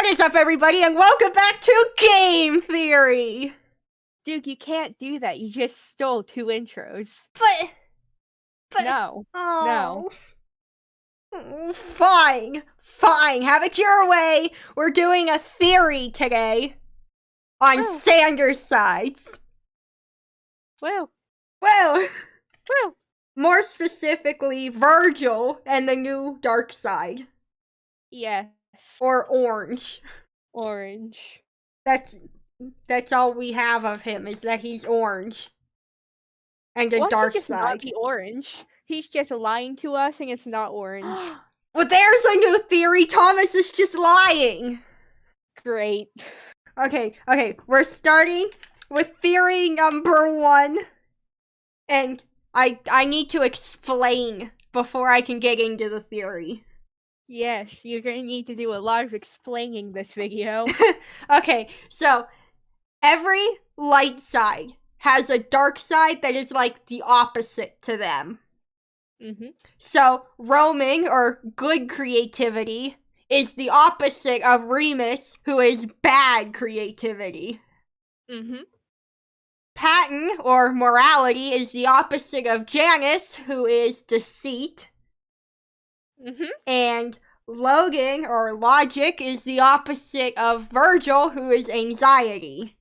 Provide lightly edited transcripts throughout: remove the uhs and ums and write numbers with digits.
is up, everybody, and welcome back to Game Theory! Dude, you can't do that. You just stole 2 intros. But... No. Oh. Fine. Fine. Have it your way. We're doing a theory today. On Sanders' sides. Well. More specifically, Virgil and the new dark side. Yes. Or orange. Orange. That's all we have of him, is that he's orange. And the dark just side. Not be orange. He's just lying to us and it's not orange. Well, there's a new theory. Thomas is just lying. Great. Okay, we're starting with theory number 1. And I need to explain before I can get into the theory. Yes, you're gonna need to do a lot of explaining this video. Okay, so every light side has a dark side that is like the opposite to them. Mm-hmm. So roaming, or good creativity, is the opposite of Remus, who is bad creativity. Mm-hmm. Patton, or morality, is the opposite of Janice, who is deceit. Mm-hmm. And Logan, or logic, is the opposite of Virgil, who is anxiety.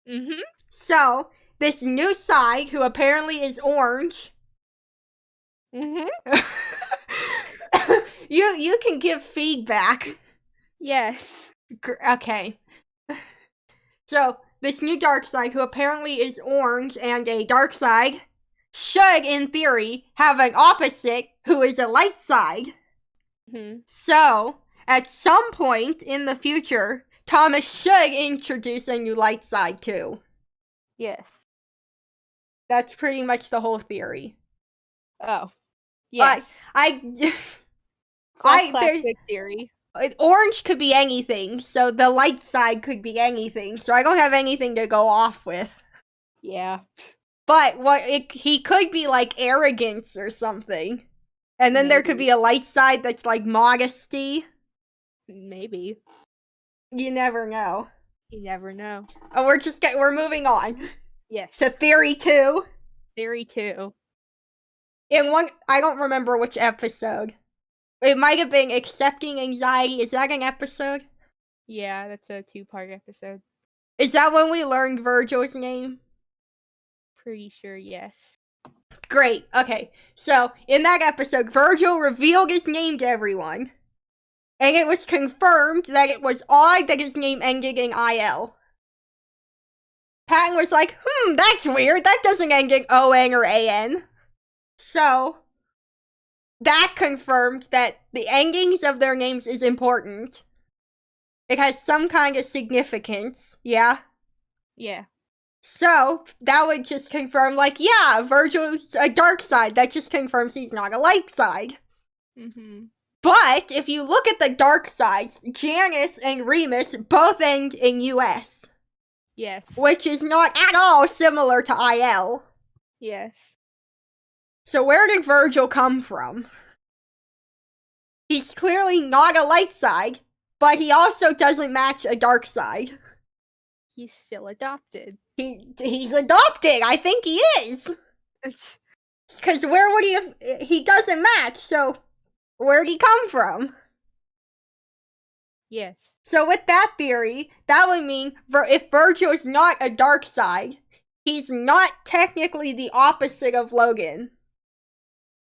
Mm-hmm. So, this new side, who apparently is orange... Mm-hmm. you can give feedback. Yes. Okay. So, this new dark side, who apparently is orange and a dark side, should, in theory, have an opposite, who is a light side. Mm-hmm. So, at some point in the future, Thomas should introduce a new light side too. Yes. That's pretty much the whole theory. Oh. Yes. Classic theory. Orange could be anything, so the light side could be anything, so I don't have anything to go off with. Yeah. But he could be like arrogance or something. And then there could be a light side that's like modesty. Maybe. You never know. You never know. Oh, we're moving on. Yes. To theory 2. Theory 2. In one, I don't remember which episode. It might have been Accepting Anxiety. Is that an episode? Yeah, that's a 2-part episode. Is that when we learned Virgil's name? Pretty sure, yes. Great. Okay. So, in that episode, Virgil revealed his name to everyone. And it was confirmed that it was odd that his name ended in IL. Patton was like, that's weird. That doesn't end in ON or AN. So, that confirmed that the endings of their names is important. It has some kind of significance, yeah? Yeah. So, that would just confirm, like, yeah, Virgil's a dark side. That just confirms he's not a light side. Mm-hmm. But, if you look at the dark sides, Janice and Remus both end in US. Yes. Which is not at all similar to IL. Yes. So where did Virgil come from? He's clearly not a light side, but he also doesn't match a dark side. He's still adopted. He's adopted! I think he is! Because where would he have... He doesn't match, so... Where'd he come from? Yes. So with that theory, that would mean if Virgil is not a dark side, he's not technically the opposite of Logan.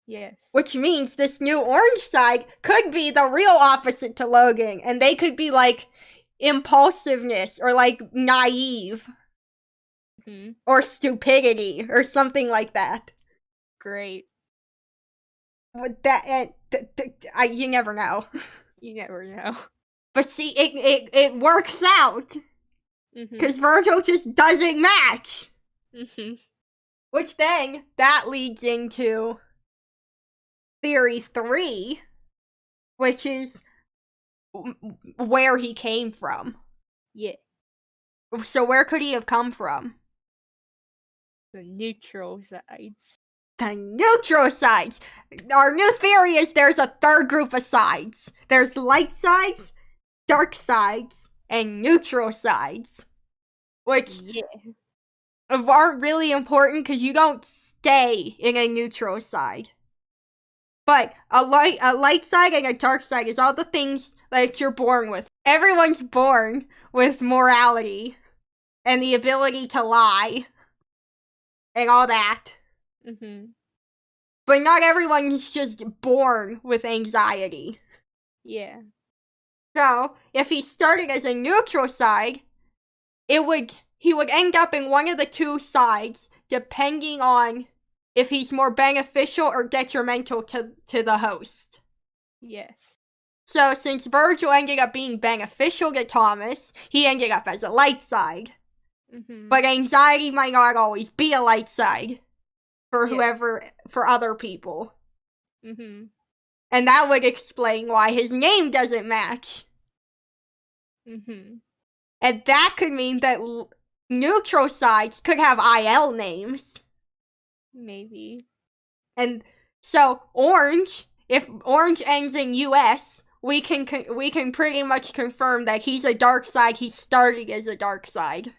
Yes. Which means this new orange side could be the real opposite to Logan, and they could be like impulsiveness or like naive. Mm-hmm. Or stupidity or something like that. Great. With that, you never know. You never know. But see, it works out. Because Virgil just doesn't match. Mm-hmm. Which then, that leads into theory 3, which is where he came from. Yeah. So where could he have come from? The neutral sides. The neutral sides! Our new theory is there's a third group of sides. There's light sides, dark sides and neutral sides, which Yeah. aren't really important because you don't stay in a neutral side. But a light side and a dark side is all the things that you're born with. Everyone's born with morality and the ability to lie and all that. But not everyone's just born with anxiety. Yeah. So, if he started as a neutral side, he would end up in one of the two sides, depending on if he's more beneficial or detrimental to the host. Yes. So, since Virgil ended up being beneficial to Thomas, he ended up as a light side. But anxiety might not always be a light side for for other people. And that would explain why his name doesn't match. And that could mean that neutral sides could have IL names. Maybe. And so Orange, if Orange ends in US, we can pretty much confirm that he's a dark side. He started as a dark side.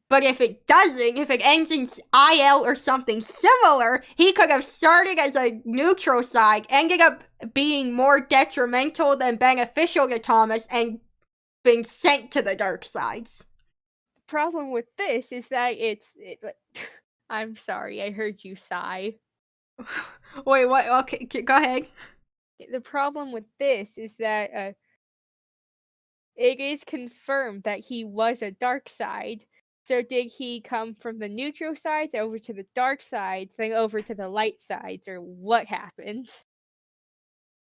But if it doesn't, if it ends in IL or something similar, he could have started as a neutral side, ended up being more detrimental than beneficial to Thomas, and been sent to the dark sides. The problem with this is that I'm sorry, I heard you sigh. Wait, what? Okay, go ahead. The problem with this is that it is confirmed that he was a dark side. So did he come from the neutral sides over to the dark sides, then over to the light sides, or what happened?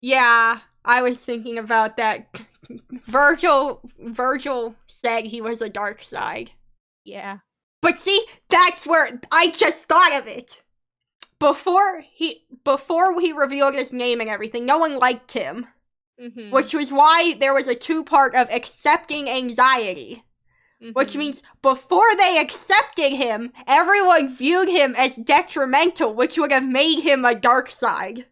Yeah, I was thinking about that. Virgil said he was a dark side. Yeah. But see, that's where I just thought of it. Before he revealed his name and everything, no one liked him. Which was why there was a 2-part of accepting anxiety. Which means before they accepted him, everyone viewed him as detrimental, which would have made him a dark side.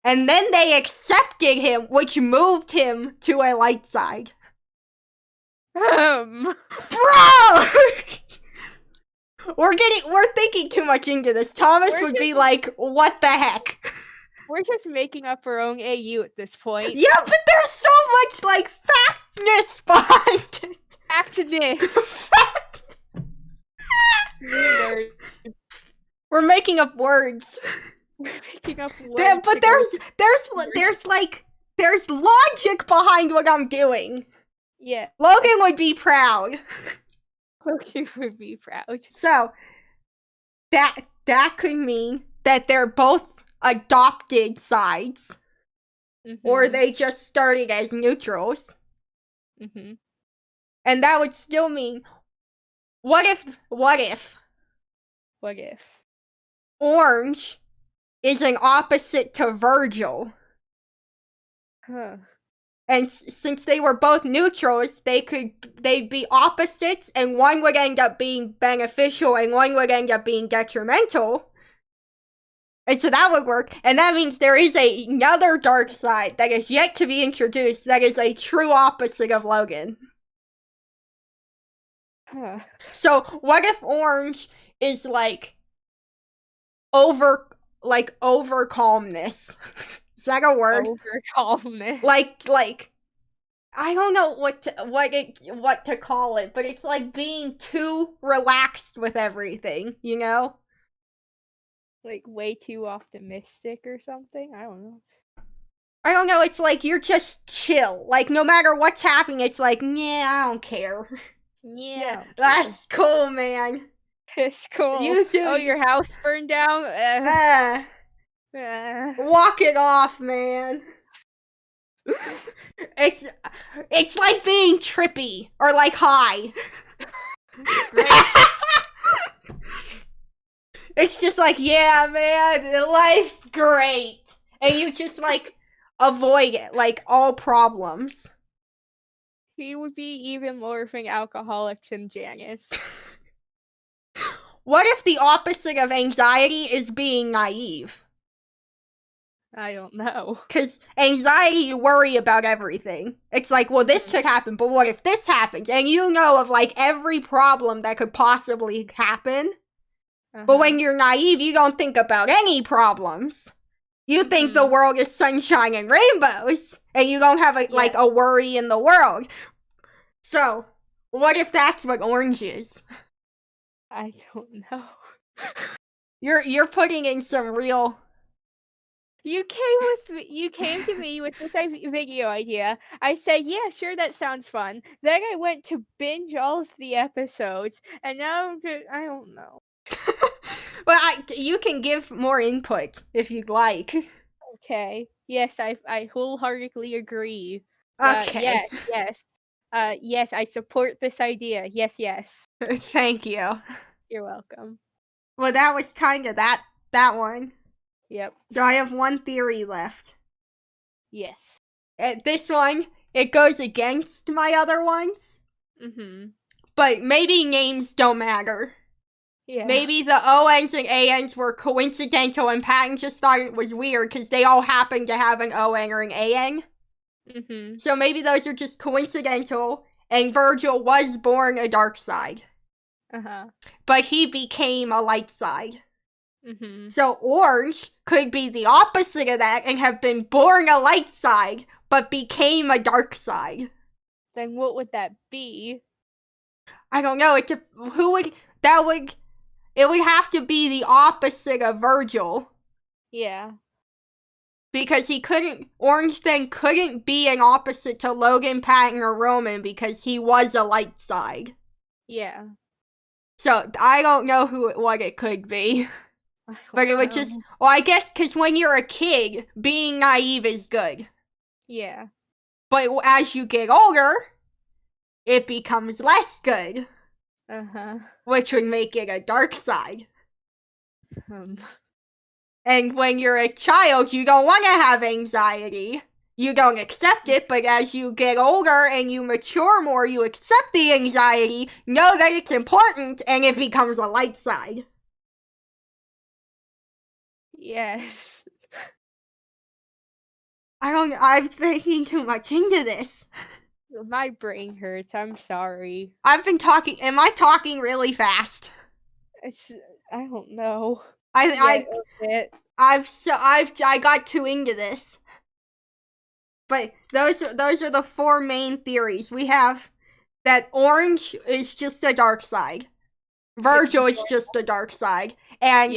And then they accepted him, which moved him to a light side. Bro! We're thinking too much into this. Thomas would be like, what the heck? We're just making up our own AU at this point. Yeah, but there's so much, like, factness behind it. Factness. We're making up words. We're making up words. But there's logic behind what I'm doing. Yeah. Logan would be proud. Logan would be proud. So, that could mean that they're both adopted sides, or they just started as neutrals. And that would still mean, what if Orange is an opposite to Virgil? And since they were both neutrals, they'd be opposites, and one would end up being beneficial and one would end up being detrimental. And so that would work, and that means there is another dark side that is yet to be introduced that is a true opposite of Logan. So what if Orange is over calmness? Is that a word? Over calmness. Like I don't know what to call it, but it's like being too relaxed with everything, you know? Like way too optimistic or something? I don't know. It's like you're just chill. Like no matter what's happening, it's like, yeah, I don't care. Yeah. That's cool, man. It's cool. You do. Oh, your house burned down? Walk it off, man. It's like being trippy or like high. It's just like, yeah, man, life's great. And you just avoid it, all problems. He would be even more of an alcoholic than Janice. What if the opposite of anxiety is being naive? I don't know. Because anxiety, you worry about everything. It's like, well, this could happen, but what if this happens? And you know of, like, every problem that could possibly happen. But when you're naive, you don't think about any problems. You think the world is sunshine and rainbows, and you don't have, like, a worry in the world. So, what if that's what orange is? I don't know. You're putting in some real... You came to me with this video idea. I said, yeah, sure, that sounds fun. Then I went to binge all of the episodes, and now I don't know. Well, you can give more input if you'd like. Okay. Yes, I wholeheartedly agree. Okay. Yes. Yes, I support this idea. Yes. Thank you. You're welcome. Well, that was kind of that one. Yep. So I have one theory left. Yes. This one, it goes against my other ones. But maybe names don't matter. Yeah. Maybe the ONs and ANs were coincidental and Patton just thought it was weird because they all happened to have an ON or an AN. So maybe those are just coincidental and Virgil was born a dark side. But he became a light side. So orange could be the opposite of that and have been born a light side but became a dark side. Then what would that be? I don't know. It would have to be the opposite of Virgil. Yeah. Because Orange then couldn't be an opposite to Logan, Patton, or Roman because he was a light side. Yeah. So, I don't know what it could be. But it would just, well, I guess because when you're a kid, being naive is good. Yeah. But as you get older, it becomes less good. Which would make it a dark side. And when you're a child, you don't want to have anxiety. You don't accept it, but as you get older and you mature more, you accept the anxiety, know that it's important, and it becomes a light side. Yes. I'm thinking too much into this. My brain hurts. I'm sorry. Am I talking really fast? I don't know. I got too into this. But those are the four main theories. We have that orange is just a dark side. Virgil is just a dark side. And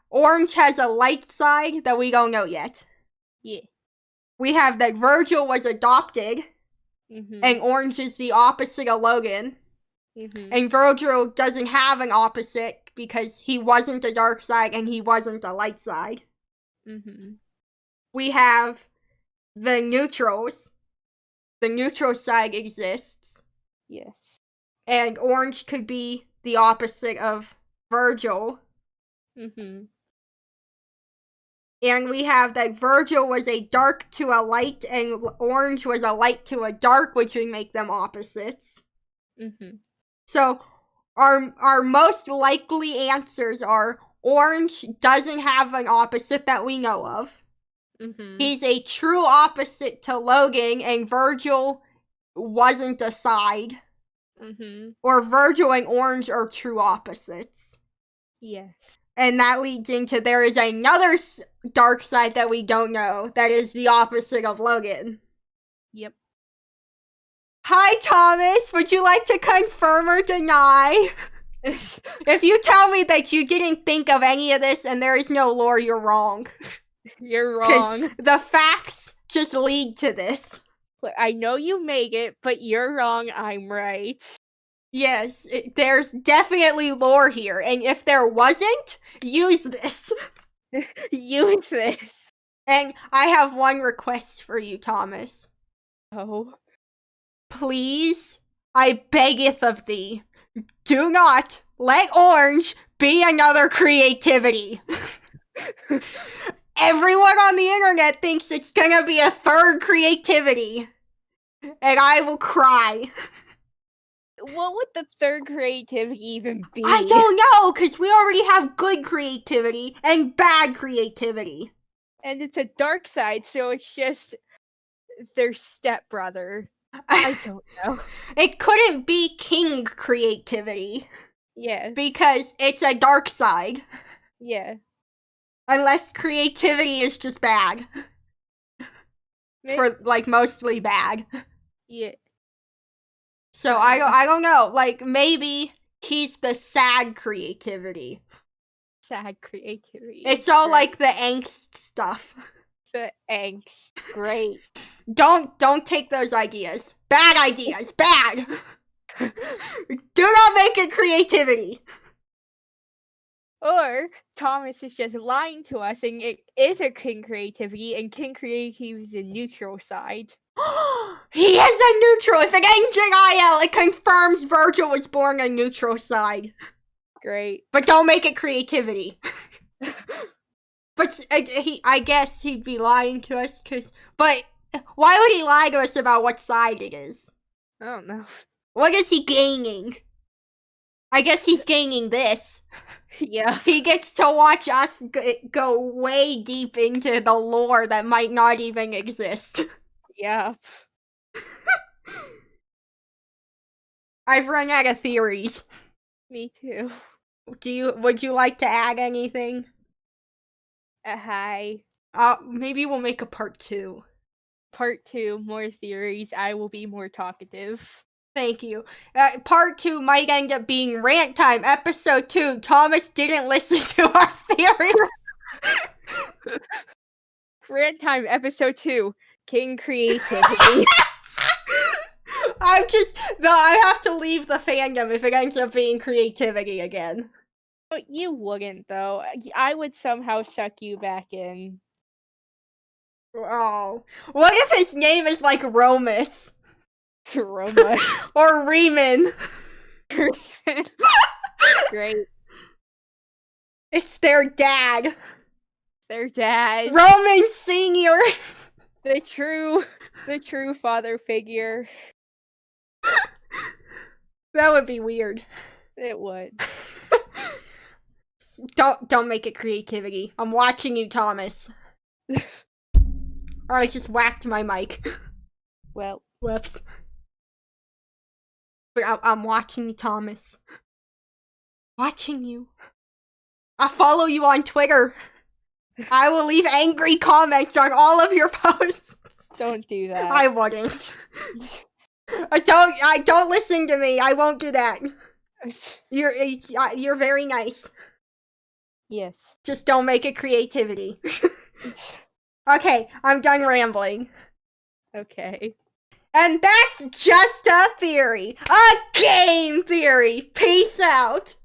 orange has a light side that we don't know yet. Yeah. We have that Virgil was adopted. And orange is the opposite of Logan. And Virgil doesn't have an opposite because he wasn't a dark side and he wasn't a light side. We have the neutrals. The neutral side exists. Yes. And orange could be the opposite of Virgil. And we have that Virgil was a dark to a light and orange was a light to a dark, which would make them opposites. So our most likely answers are orange doesn't have an opposite that we know of. He's a true opposite to Logan and Virgil wasn't a side. Or Virgil and orange are true opposites. Yes. And that leads into there is another dark side that we don't know that is the opposite of Logan. Yep. Hi, Thomas. Would you like to confirm or deny? If you tell me that you didn't think of any of this and there is no lore, you're wrong. You're wrong. The facts just lead to this. I know you made it, but you're wrong. I'm right. Yes, there's definitely lore here, and if there wasn't, use this. Use this. And I have one request for you, Thomas. Oh. Please, I beggeth of thee, do not let orange be another creativity. Everyone on the internet thinks it's gonna be a third creativity. And I will cry. What would the third creativity even be? I don't know, because we already have good creativity and bad creativity. And it's a dark side, so it's just their stepbrother. I don't know. It couldn't be king creativity Yes. because it's a dark side. Yeah. Unless creativity is just bad. For, like, mostly bad. Yeah. So I don't know. Like, maybe he's the sad creativity. Sad creativity. It's all like the angst stuff. The angst. Great. Don't take those ideas. Bad ideas. Bad. Do not make it creativity. Or Thomas is just lying to us, and it is a king creativity, and king creativity is a neutral side. He is a neutral. If it ends in IL, it confirms Virgil was born a neutral side. Great. But don't make it creativity. But I guess he'd be lying to us, but why would he lie to us about what side it is? I don't know. What is he gaining? I guess he's gaining this. Yeah. He gets to watch us go way deep into the lore that might not even exist. Yep. I've run out of theories. Me too. Would you like to add anything? Hi. Maybe we'll make a part 2. Part 2, more theories. I will be more talkative. Thank you. Part 2 might end up being rant time. Episode 2, Thomas didn't listen to our theories. Rant time, episode 2, king creativity. I have to leave the fandom if it ends up being creativity again. But you wouldn't, though. I would somehow suck you back in. Oh. What if his name is like Romus? Romus. Or Riemann. Great. It's their dad. Their dad. Roman Sr. The true father figure. That would be weird. It would. Don't make it creativity. I'm watching you, Thomas. Or I just whacked my mic. Well. Whoops. But I'm watching you, Thomas. Watching you. I follow you on Twitter. I will leave angry comments on all of your posts. Don't do that. I wouldn't. I don't listen to me. I won't do that. You're very nice. Yes. Just don't make it creativity. Okay, I'm done rambling. Okay. And that's just a theory. A game theory. Peace out.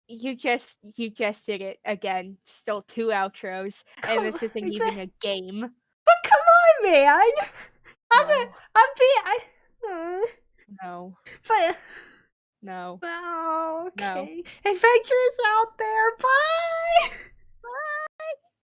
You just did it again. Still 2 outros, and this isn't even a game. But come on, man. No. But No. well, okay. No. Adventure is out there. Bye.